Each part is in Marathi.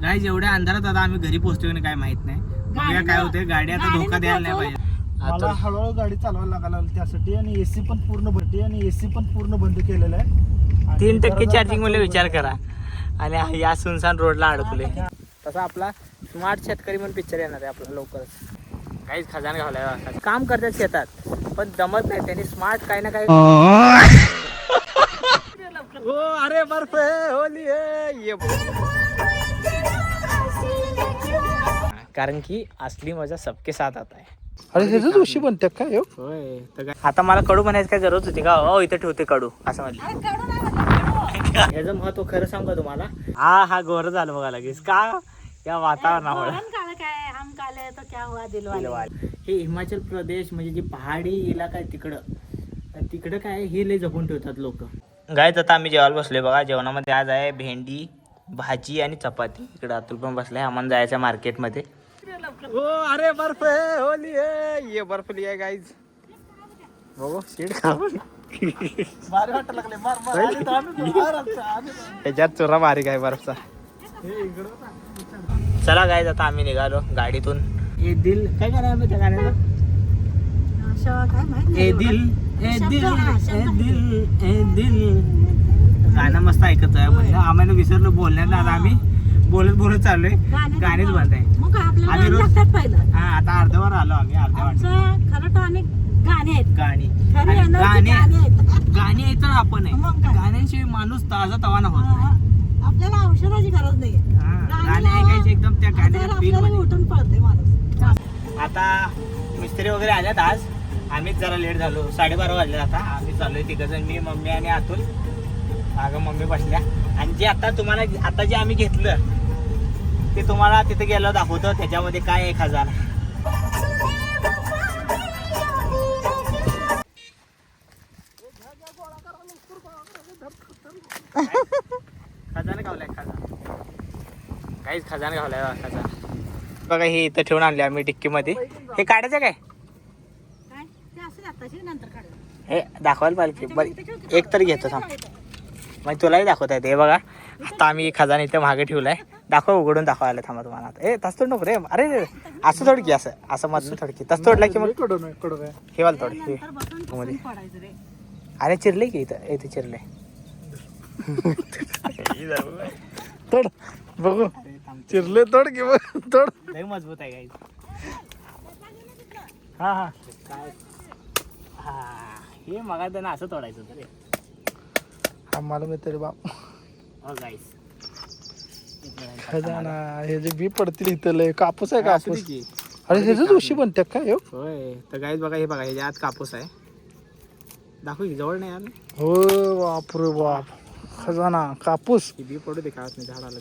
गाईज एवढ्या अंधारात आता आम्ही घरी पोहोचतोय की काय माहित नाही. बघूया काय होते. गाडी आता धोका द्यायला नाही पाहिजे. मला हळूहळू गाडी चालवायला लागायला त्यासाठी आणि एसी पण पूर्ण बंद केलेलं आहे. 3% चार्जिंग मध्ये विचार करा आणि या सुनसान रोडला अडकले. तसा आपला स्मार्ट शेतकरी म्हणून पिक्चर येणार आहे आपला लवकरच. काहीच खजान घालाय काम करतात शेतात पण जमत नाही त्यांनी स्मार्ट काही ना काही. अरे बर्फ होली है कारण की असली मजा सबके साथ आता है. अरे त्याच उशी बनते काय होय. तर आता मला कडू म्हणायचं काय जरूरत होती का? हो इथं ठेवते कडू असं म्हणलं. याचं महत्व खरं सांगू का तुम्हाला? हा गोर झालं बघा लगेच का या वातावरणामुळे. हे हिमाचल प्रदेश म्हणजे जी पहाडी इलाका आहे तिकडं काय हे लय जपून ठेवतात लोक. गायच आता आम्ही जेवायला बसलोय बघा. जेवणामध्ये आज आहे भेंडी भाजी आणि चपाती. इकडे अतुल पण बसलाय. आम्हाला जायचं मार्केटमध्ये. अरे बर्फ होली है ये बर्फ लिया गाइज. बघू सीट त्याच्यात चोरा बारीक आहे बर्फचा. चला गाईज आता आम्ही निघालो गाडीतून. ए दिल काय करायला त्या गाण्याला? ए दिल ए दिल ए दिल ए दिल गाणं मस्त ऐकत आहे. म्हणजे आम्हाला विसरलो बोलण्यात. आता आम्ही बोलत चाललोय. गाणीच बंद आहे. आम्ही रोज हा आता अर्ध्यावर आलो आम्ही. अर्ध्या गाणी आहेत तर आपण आहे. गाण्यांशिवाय माणूस ताजा तवाना होत नाही. आपल्याला औषधाची गरज नाही. गाणे ऐकायचे एकदम त्या गाण्याच्या फील मध्ये. उठून पळते माणूस. आता मिस्त्री वगैरे आल्यात आज. आम्हीच जरा लेट झालो. 12:30 वाजले. आता आम्ही चाललोय तिघजण मी मम्मी आणि अतुल. मागं मम्मी बसल्या. आणि जे आता तुम्हाला आता जे आम्ही घेतलं ते तुम्हाला तिथे गेलो दाखवतो. त्याच्यामध्ये काय 1000 खजाना गावलाय. काहीच खजाना गावलाय खजाना बघा. हे इथं ठेवून आणले आम्ही डिक्की मध्ये. हे काढायचं काय? हे दाखवायला पाहिजे. बरं एक तरी घेतो थांब. मग तुलाही दाखवता येते. हे बघा आता आम्ही खजाना इथे मागे ठेवलाय. दाखव उघडून दाखवायला थांबा तुम्हाला. ए तस तोड नको रे. अरे असं थोडकी असं मधलं थोडकी तस तोडला की मग हे वाल थोडे मध्ये. अरे चिरले की इथं इथे चिरले. तोड बघू चिरले. तोड की तोड. लय मजबूत आहे गाईज. हा हा काय हा हे मगा त्यांना असं तोडायचं होतं रे. आम्हाला मी तरी बाप हो गाईज खजाना हे जे बी पडतील इथं लय कापूस आहे. कापूस की अरे ह्याच उशी बनते काय होय. तर गाईज बघा हे बघा ह्याच्या आत कापूस आहे. दाखव की जवळ नाही आलं. हो बापरे बाप. खजाना कापूस बी पडू दे काय नाही. झाड आलं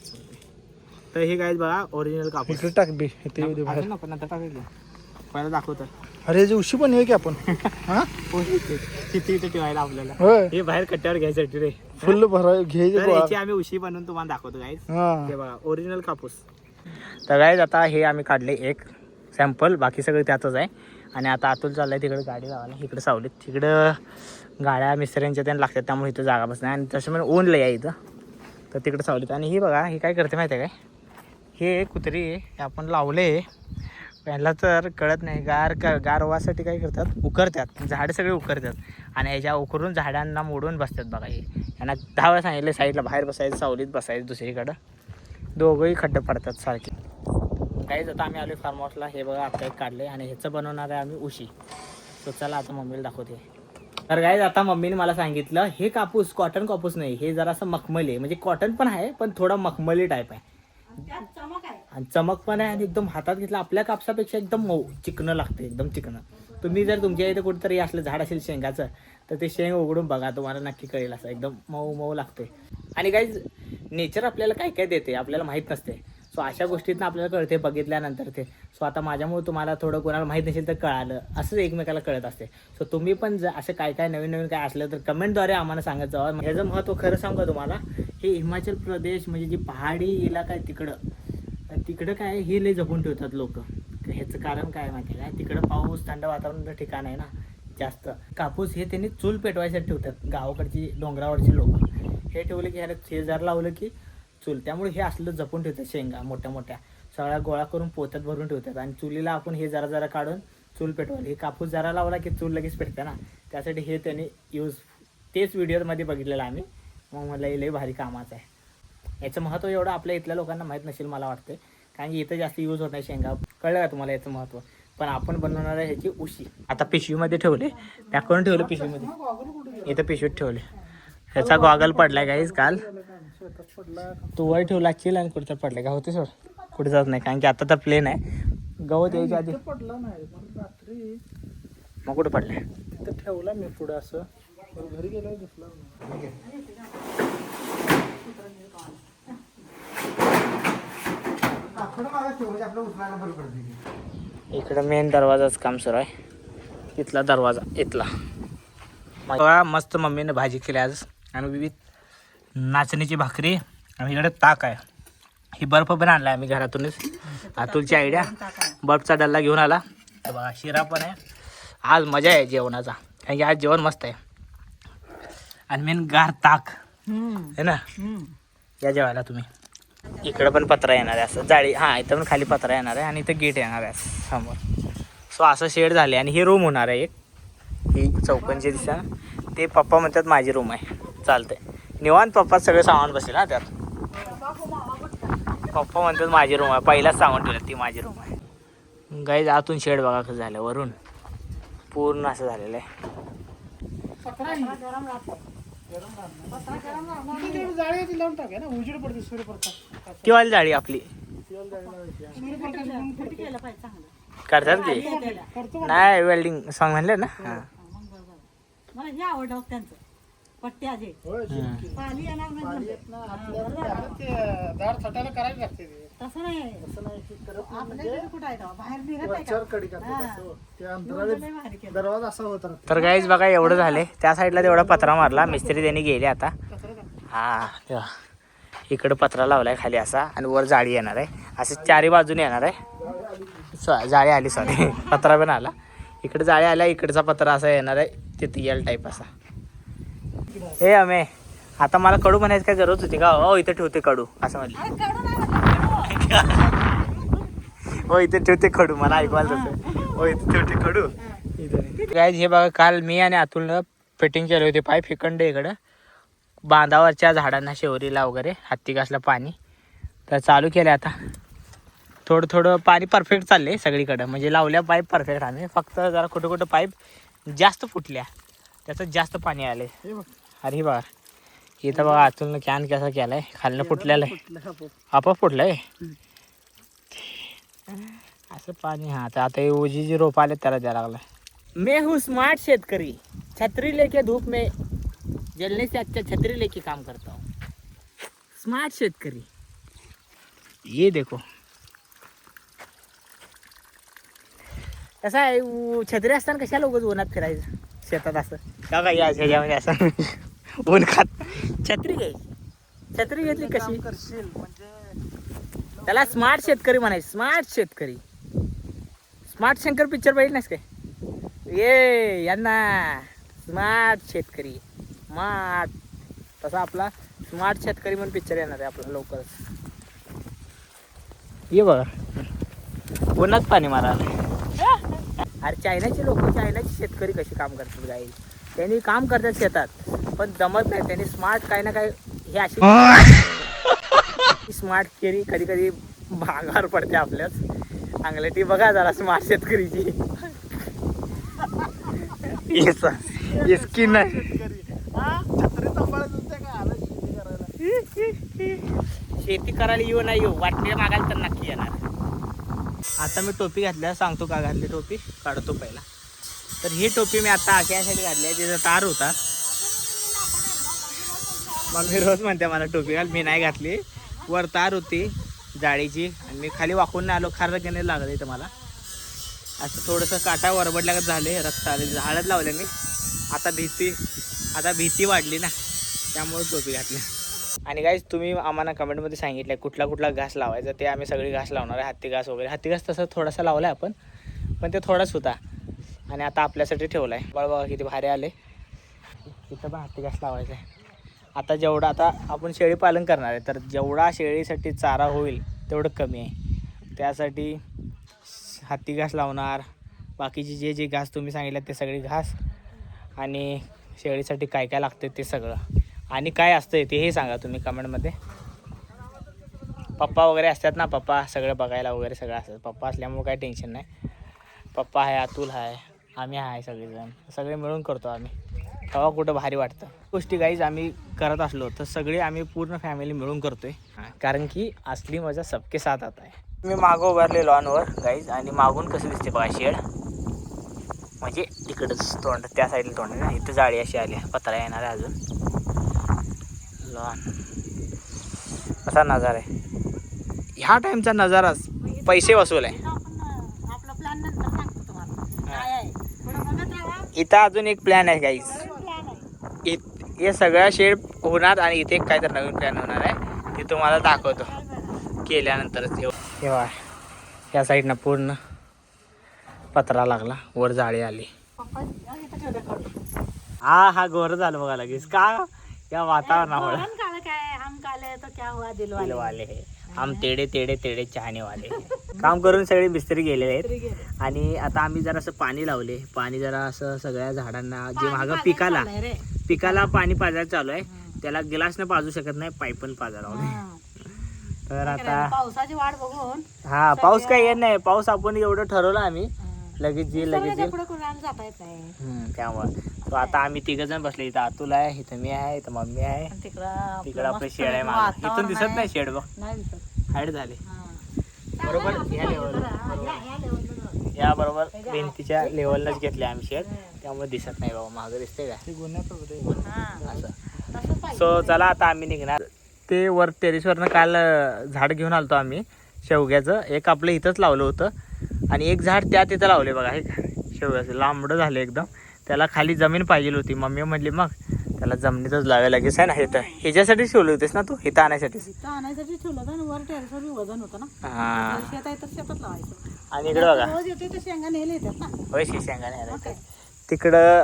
तर हे गाईज बघा ओरिजिनल कापूस. इकडे टाक बी इथे बाहेर. नको नंतर टाकायचं. पहिला दाखवतं. अरे जे उशी पण आहे की आपण किती इथे ठेवायला आपल्याला. होय हे बाहेर कट्ट्यावर घ्यायसाठी रे. फुल भराय तर घ्यायचे. याची आम्ही उशी बनवून तुम्हाला दाखवतो गाईज. हा हे बघा ओरिजिनल कापूस. तर गाईज आता हे आम्ही काढले एक सॅम्पल. बाकी सगळं त्यातच आहे. आणि आता अतुल चाललाय तिकडे गाडी लावायला. इकडे सावलीत तिकडं गाड्या मिस्त्र्यांच्या त्यांना लागतात त्यामुळे इथं जागा बस नाही. आणि तसं म्हणजे ऊन लय आहे इथं. तर तिकडे सावलीत. आणि ही बघा हे काय करते माहिती आहे काय? हे कुत्री हे आपण लावले. पहिला तर कळत नाही. गारवासाठी काय करतात उकरतात. झाडं सगळे उकरतात आणि ह्याच्या उकरून झाडांना मोडून बसतात बघा. हे यांना 10 वेळा सांगितले साईडला बाहेर बसायचं सावलीत बसायचं दुसरीकडं. दोघंही खड्डे पडतात सारखे. काहीच आता आम्ही आलो फार्म हाऊसला. हे बघा आता एक काढले आणि ह्याचं बनवणार आहे आम्ही उशी. तो चला आता मम्मीला दाखवते. तर गाईज आता मम्मीने मला सांगितलं हे कापूस कॉटन कापूस नाही. हे जरासं मखमली आहे. म्हणजे कॉटन पण आहे पण थोडा मखमली टाईप आहे. आणि चमक पण आहे. आणि एकदम हातात घेतलं आपल्या कापसापेक्षा एकदम मऊ चिकनं लागते. एकदम चिकनं. तुम्ही जर तुमच्या इथे कुठेतरी असलं झाड असेल शेंगाचं तर ते शेंग उघडून बघा. तुम्हाला नक्की कळेल. असं एकदम मऊ मऊ लागते. आणि गाईज नेचर आपल्याला काय काय देते आपल्याला माहीत नसते. सो अशा गोष्टीतनं आपल्याला कळते बघितल्यानंतर ते. सो आता माझ्यामुळे तुम्हाला थोडं कोणाला माहीत नसेल तर कळालं. असंच एकमेकाला कळत असते. सो तुम्ही पण असं काय काय नवीन नवीन काय असलं तर कमेंटद्वारे आम्हाला सांगत जावं. ह्याचं महत्त्व खरं सांगू का तुम्हाला? हे हिमाचल प्रदेश म्हणजे जी पहाडी इलाका आहे तिकडं काय हे लय जपून ठेवतात लोक. ह्याचं कारण काय माहिती आहे काय? तिकडं पाऊस थंड वातावरणाचं ठिकाण आहे ना जास्त. कापूस हे त्यांनी चूल पेटवायसाठी ठेवतात. गावाकडची डोंगरावरची लोक हे ठेवले की ह्याला शेजार लावलं की चूल, त्यामुळे हे असलं जपून ठेवतात शेंगा मोठ्या मोठ्या सगळ्या गोळा करून पोत्यात भरून ठेवतात. आणि चुलीला आपण हे जरा जरा काढून चूल पेटवाल. हे कापूस जरा लावला की चूल लगेच पेटते ना, त्यासाठी हे त्यांनी तेच व्हिडिओमध्ये बघितलेलं आम्ही. मग मला लई भारी कामाचं आहे. याचं महत्त्व एवढं आपल्या इथल्या लोकांना माहीत नसेल मला वाटतं, कारण की इथं जास्त यूज होत नाही शेंगा. कळलं का तुम्हाला याचं महत्त्व? पण आपण बनवणार आहे ह्याची उशी. आता पिशवीमध्ये ठेवले, पॅक करून ठेवलं पिशवीमध्ये. इथं पिशवीत ठेवले. ह्याचा गॉगल पडलाय गाईज काल. तू वर ठेवला असशील आणि कुठं पडलाय का होते सोड, कुठे जात नाही, कारण की आता तर प्लेन आहे. गवत यायच्या आधी पडला नाही रात्री. मग कुठं पडलाय? तिथं ठेवला मी पुढे असं, घरी गेल्यावर दिसला. इकडं मेन दरवाजाच काम सुरू आहे. इथला दरवाजा इथला. बघा मस्त मम्मीने भाजी केली आज आणि विविध नाचणीची भाकरी आणि इकडे ताक आहे. ही बर्फ पण आणला आम्ही घरातूनच. अतुलची आयडिया, बर्फचा डल्ला घेऊन आला. बघा शिरा पण आहे. आज मजा आहे जेवणाचा, कारण की आज जेवण मस्त आहे. आणि मेन गार ताक आहे ना. या जेवायला तुम्ही. इकडं पण पत्रा येणार आहे असं जाळी. हां इथं पण खाली पत्रा येणार आहे आणि इथं गेट येणार आहे समोर. सो असं शेड झाले आणि ही रूम होणार आहे एक. ही चौकोनची दिसा ते पप्पा म्हणतात माझी रूम आहे. चालतंय निवांत पप्पा सगळं सामान बसेल ना त्यात. पप्पा म्हणतात माझी रूम आहे, पहिलाच सामान ठेवलं ती माझी रूम आहे. गाईज आतून शेड बघा कसं झालं, वरून पूर्ण असं झालेलं आहे. जाळी लावून टाका ना, उजेड पडते सूर्यप्रकाश. ती वाली जाळी आपली केलं पाहिजे चांगलं. करतात की नाही वेल्डिंग सॉंग म्हणले ना. हां मला हे आवडलं त्यांचं पट्टी आजे पाणी येणार नाही म्हणले. दार थटायला करायला लागते ते. तसं नाही, आपल्या इथे कुठं आहे तेव्हा? बाहेर निघत नाही का? वरच्यावर कडी करतात. ते अंतराळी लय भारी केलं. दरवाजा असा होता. तर गाईज बघा एवढं झाले. त्या साईडला तेवढा पत्रा मारला मिस्त्री, त्यांनी गेले आता. हां तेव्हा इकडं पत्रा लावलाय खाली असा आणि वर जाळी येणार आहे. असे चारी बाजूने येणार आहे. जाळी आली सॉरी पत्रा पण आला. इकडे जाळी आल्या, इकडचा पत्रा असा येणार आहे तिथे एल टाईप असा. हे अमे आता मला कडू म्हणायचं काय गरज होती का? हो इथं ठेवते कडू असं म्हणले. अरे कडू नाही म्हटलं. हो इथे ठेवते कडू, मला ऐकवायला तसं. हो इथे ठेवते कडू. गाईज हे बघा काल मी आणि अतुलनं फिटिंग केली होती पाईप इकडं इकडं बांधावरच्या झाडांना शेवरीला वगैरे हत्ती घासला पाणी. तर चालू केलं आता थोडं थोडं पाणी परफेक्ट चालले सगळीकडं. म्हणजे लावल्या पाईप परफेक्ट आम्ही, फक्त जरा कुठं कुठं पाईप जास्त फुटल्या त्याचं जास्त पाणी आले. अरे बघा इथं बघा अतुलनं कॅन कसा केलाय, खालनं फुटलेलं आहे, आपोआप फुटलंय असं पाणी. हां तर आता ओजी जी रोप आले त्याला द्यायला लागला. मैं हूँ स्मार्ट शेतकरी, छतरी लेके धूप में जलने से अच्छा छतरी लेके काम करता हूँ. स्मार्ट शेतकरी. ये देखो कसं आहे, छत्री असताना कशाला उगाच उन्हात फिरायचं शेतात असं का काय ह्याच्यामध्ये असं ऊन खात. छत्री घ्यायची, छत्री घेतली कशी करशील म्हणजे त्याला स्मार्ट शेतकरी म्हणायचं. स्मार्ट शेतकरी. स्मार्ट शंकर पिक्चर बघितलं नाहीस काय? ये यांना स्मार्ट शेतकरी स्मार्ट, तसा आपला स्मार्ट शेतकरी म्हणून पिक्चर येणार आहे आपला लवकरच. ये बघा उन्हात पाणी मारायला. अरे चायनाचे लोक, चायनाचे शेतकरी कसे काम करतात गाई, त्यांनी काम करतात शेतात पण जमत नाही. त्यांनी स्मार्ट काही ना काही हे अशी स्मार्ट केली कधी कधी भांगावर पडते आपल्याच अंगलटी. बघा जरा स्मार्ट शेतकरीची स्किन आहे. छत्री सांभाळत होते का आलं शेती करायला? शेती करायला येऊ नाही येऊ वाटणे मागायला तर नक्की येणार. आता मी टोपी घातल्या, सांगतो का घातली टोपी काढतो पहिला. तर ही टोपी मी आता अशासाठी घातली आहे, तिचा तार होता. मग मी रोज म्हणते मला टोपी घाल, मी नाही घातली. वर तार होती जाळीची आणि मी खाली वाकून नाही आलो, खार घेणे लागलं इथं मला. असं थोडंसं काटा वरबडल्यागत झाले, रक्त आले, हळद लावले मी. आता भीती वाढली ना, त्यामुळे टोपी घातली. आणि गाईज तुम्ही आम्हाला कमेंटमध्ये सांगितलं कुठला कुठला घास लावायचा, ते आम्ही सगळी घास लावणार आहे. हत्ती घास वगैरे, हत्ती घास तसं थोडासा लावला आहे आपण, पण ते थोडाच होता आणि आता आपल्यासाठी ठेवला आहे. बघा किती भारी आले. इथं पण हत्ती घास लावायचा आहे. आता जेवढा आता आपण शेळी पालन करणार आहे तर जेवढा शेळीसाठी चारा होईल तेवढं कमी आहे. त्यासाठी हत्ती घास लावणार, बाकीचे जे जे घास तुम्ही सांगितलं ते सगळे घास, आणि शेळीसाठी काय काय लागते ते सगळं, आणि काय असतं तेही सांगा तुम्ही कमेंटमध्ये. पप्पा वगैरे असतात ना, पप्पा सगळं बघायला वगैरे सगळं असतात. पप्पा असल्यामुळे काही टेन्शन नाही. पप्पा आहे, अतुल आहे, आम्ही आहे, सगळेजण सगळे मिळून करतो आम्ही. तेव्हा कुठं भारी वाटतं. गोष्टी गाईज आम्ही करत असलो तर सगळे आम्ही पूर्ण फॅमिली मिळून करतोय, कारण की असली मजा सबके साथ आता आहे. मी मागं उभारले लॉनवर गाईज, आणि मागून कसं दिसते बघा शेड, म्हणजे तिकडंच तोंड, त्या साईडला तोंड ना, इथं जाळी अशी आली, पत्रा येणार आहे अजून. लॉन असा नजारा आहे. ह्या टाईमचा नजाराच पैसे वसूल आहे. आपला प्लॅन नंतर सांगतो तुम्हाला काय आहे. थोडं बघत राहा. इथं अजून एक प्लॅन आहे गाईज. प्लॅन आहे. हे सगळ्या शेड होणार आणि इथे एक काहीतरी नवीन प्लॅन होणार आहे, ते तुम्हाला दाखवतो केल्यानंतरच. तेव्हा या साईडनं पूर्ण पत्रा लागला, वर जाळी आली. हा गोर झालं बघा लगेच का या वातावरणामुळे. दिलवाले हे आम तेडे तेडे तेडे चहाने वाले. काम करून सगळे मिस्त्री गेलेले आहेत, आणि आता आम्ही जरा असं पाणी लावले. पाणी जरा असं सगळ्या झाडांना जे मागं पिकाला पाणी पाजायला चालू आहे. त्याला गिलासने पाजू शकत नाही, पाईपन पाजायला लावले. तर आता पावसाची वाट बघून हा पाऊस काही येत नाही. पाऊस आपण एवढं ठरवलं आम्ही, लगेच येईल लगेच येईल. त्यामुळे तो आता आम्ही तिघ जण बसले. इथं अतुल आहे, इथं मी आहे, इथं मम्मी आहे, तिकडं आपलं शेड आहे मागं. इथून दिसत नाही शेड, बघ हाईट झाले बरोबर ह्या लेवलला. या बरोबर भिंतीच्या लेवललाच घेतले आम्ही शेड, त्यामुळे दिसत नाही बाबा. मागं दिसते का असं. सो चला आता आम्ही निघणार. ते वर टेरेसवरनं काल झाड घेऊन आलतो आम्ही शेवग्याचं. एक आपलं इथंच लावलं होतं, आणि एक झाड त्या तिथं लावले बघा. हे शेवग्याचं लांबडं झालं एकदम. त्याला खाली जमीन पाहिजे होती. मम्मी म्हटली मग त्याला जमिनीतच लावायला लागेल आहे ना. हे तर ह्याच्यासाठीच ठेवले होतेस ना तू, इथं आणायसाठीच. आणायसाठी ठेवलं होतं, वर टेरेसवर वजन होतं ना. हां, शेत आहे तर शेतात लावायचं. आणि इकडं बघा, रोज येते तर शेंगा नेले येतात ना. होय शेंगा नाही. तिकडं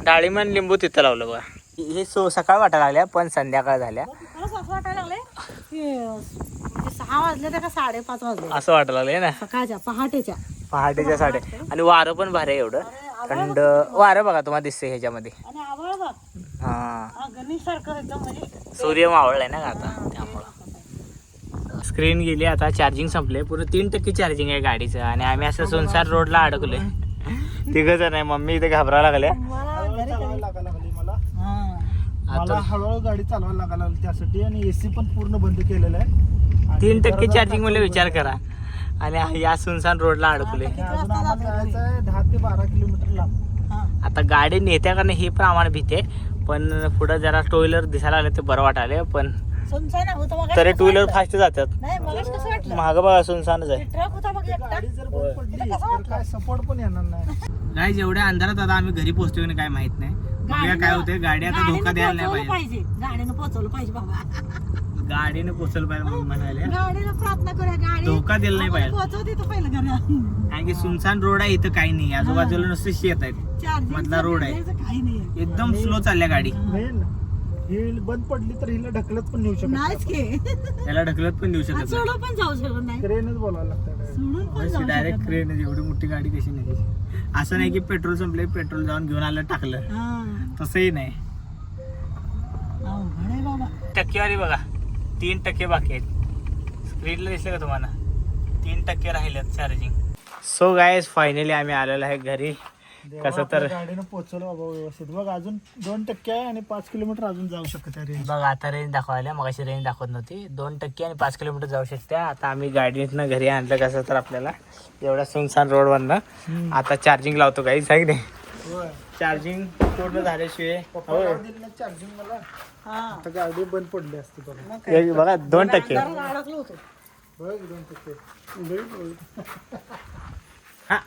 डाळिंब आणि लिंबू तिथं लावलं बघा. हे सकाळ वाटायला लागल्या, पण संध्याकाळ झाल्या खरंच असं वाटायला लागले की 6 वाजले का 5:30 वाजले असं वाटायला लागलंय ना. सकाळच्या पहाटेच्या साडे. आणि वारं पण भारी आहे, एवढं थंड वारं बघा तुम्हाला दिसते ह्याच्यामध्ये. आणि आभाळ बघ, हा गणेश सारखं एकदम, म्हणजे सूर्य मावळलाय ना आता, त्यामुळं. स्क्रीन गेली आता, चार्जिंग संपले. पूर्ण 3% चार्जिंग आहे गाडीचं, आणि आम्ही असं सुनसार रोडला अडकलोय. तिघ जण आहे. मम्मी इथे घाबरायला लागल्या. मला हळूहळू गाडी चालवायला लागायला लागली त्यासाठी, आणि एसी पण पूर्ण बंद केलेला आहे. 3% चार्जिंग मध्ये विचार करा, आणि या सुनसान रोडला अडकलोय. अजून आम्हाला जायचं आहे 10 ते 12 किलोमीटर लांब. आता गाडी नेत्या का नाही हे पण आम्हाला भीती आहे, पण पुढं जरा टू व्हीलर दिसायला लागले ते बरं वाटायला. पण तरी टू व्हीलर फास्ट जातात. मागं बघा सुनसानच आहे. गाडी जर बंद पडली तर काय सपोर्ट पण येणार नाही. गाडी जेवढ्या अंधारात आता आम्ही घरी पोहोचतोय की काय माहित नाही. बघूया काय होते. गाडी आता धोका द्यायला नाही पाहिजे. गाडीनं पोहोचवलं पाहिजे बाबा. गाडीने पोहोचलं पाहिजे म्हणून म्हणाले. गाडीला प्रार्थना करूया, गाडी धोका दिला नाही पाहिजे. पोहोचवते तर पहिलं घरी. कारण की सुनसान रोड आहे, इथं काही नाही. आजूबाजूला नुसते शेत आहेत, मधला रोड आहे. काही नाही, एकदम स्लो चालल्या गाडी. मेन ही बंद पडली तर हिला ढकलत पण नेऊ शकत नाहीच की. त्याला ढकलत पण देऊ शकत नाही. सोडून पण जाऊ शकत नाही. ट्रेनच बोलायला लागतं. सोडून पण जाऊ डायरेक्ट ट्रेन. एवढी मोठी गाडी कशी नाही. असं नाही की पेट्रोल संपले, पेट्रोल जाऊन घेऊन आलं टाकलं, तसंही नाही. अवघड आहे बाबा. टक्केवारी बघा, 3% बाकी आहेत. स्क्रीनला दिसलं का तुम्हाला? 3% राहिलेत चार्जिंग. सो गायस फायनली आम्ही आलेलो आहे घरी. कसं तर गाडीनं पोहोचवलं बाबा व्यवस्थित. बघ अजून 2% आहे, आणि 5 किलोमीटर अजून जाऊ शकत आहे रेंज. बघा आता रेंज दाखवायला, मग अशी रेंज दाखवत नव्हती. 2% आणि 5 किलोमीटर जाऊ शकते. आता आम्ही गाडीतनं घरी आणलं कसं तर आपल्याला एवढ्या सुनसान रोडवरनं. आता चार्जिंग लावतो काही साईड आहे. चार्जिंग पूर्ण झाल्याशिवाय चार्जिंग मला आता गाडी बंद पडली असती बघा. बघा 2%. अडकलो होतो. बघ 2%. हा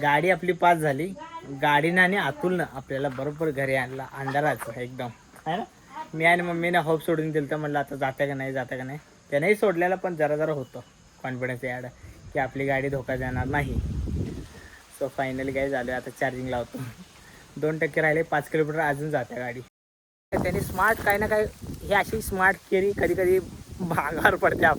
गाडी आपली पास झाली. गाडीनं आणि अतुलनं आपल्याला बरोबर घरी आणला अंधाराचं एकदम, आहे ना. मी आणि मम्मीने होप सोडून दिलं तर म्हणलं आता जाता का नाही. त्यानेही सोडलेला, पण जरा जरा होतं कॉन्फिडन्स ॲड की आपली गाडी धोका देणार नाही. सो फायनली काय झालं, आता चार्जिंग लावतो. 2% राहिले, 5 किलोमीटर अजून जाते गाडी. त्यांनी स्मार्ट काही ना काही ही अशी स्मार्ट केली कधी कधी भागावर पडते आपल्या.